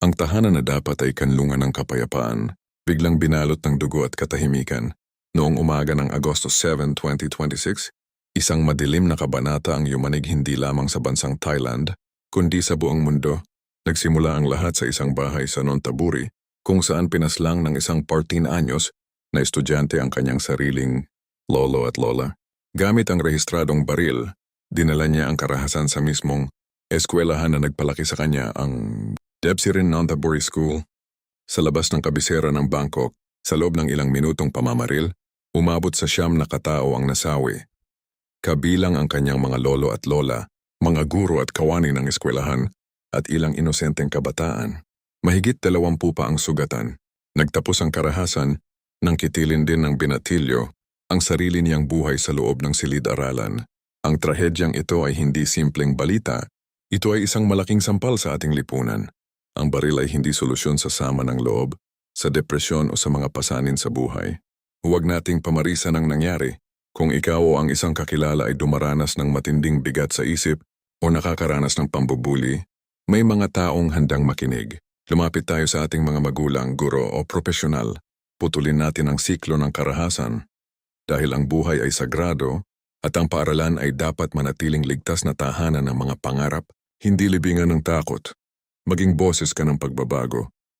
Ang tahanan na dapat ay kanlungan ng kapayapaan, biglang binalot ng dugo at katahimikan. Noong umaga ng Agosto 7, 2026, isang madilim na kabanata ang yumanig hindi lamang sa bansang Thailand, kundi sa buong mundo. Nagsimula ang lahat sa isang bahay sa Nonthaburi, kung saan pinaslang ng isang 14 anyos na estudyante ang kanyang sariling lolo at lola. Gamit ang rehistradong baril, dinala niya ang karahasan sa mismong eskwelahan na nagpalaki sa kanya, ang Debsirin Nonthaburi School. Sa labas ng kabisera ng Bangkok, sa loob ng ilang minutong pamamaril, umabot sa 9 na katao ang nasawi. Kabilang ang kanyang mga lolo at lola, mga guro at kawani ng eskwelahan, at ilang inosenteng kabataan. Mahigit 20 pa ang sugatan. Nagtapos ang karahasan, nang kitilin din ng binatilyo ang sarili niyang buhay sa loob ng silid-aralan. Ang trahedyang ito ay hindi simpleng balita, ito ay isang malaking sampal sa ating lipunan. Ang baril ay hindi solusyon sa sama ng loob, sa depresyon o sa mga pasanin sa buhay. Huwag nating pamarisan ang nangyari. Kung ikaw o ang isang kakilala ay dumaranas ng matinding bigat sa isip o nakakaranas ng pambubuli, may mga taong handang makinig. Lumapit tayo sa ating mga magulang, guro o profesional. Putulin natin ang siklo ng karahasan. Dahil ang buhay ay sagrado at ang paaralan ay dapat manatiling ligtas na tahanan ng mga pangarap, hindi libingan ng takot. Maging boses ka ng pagbabago.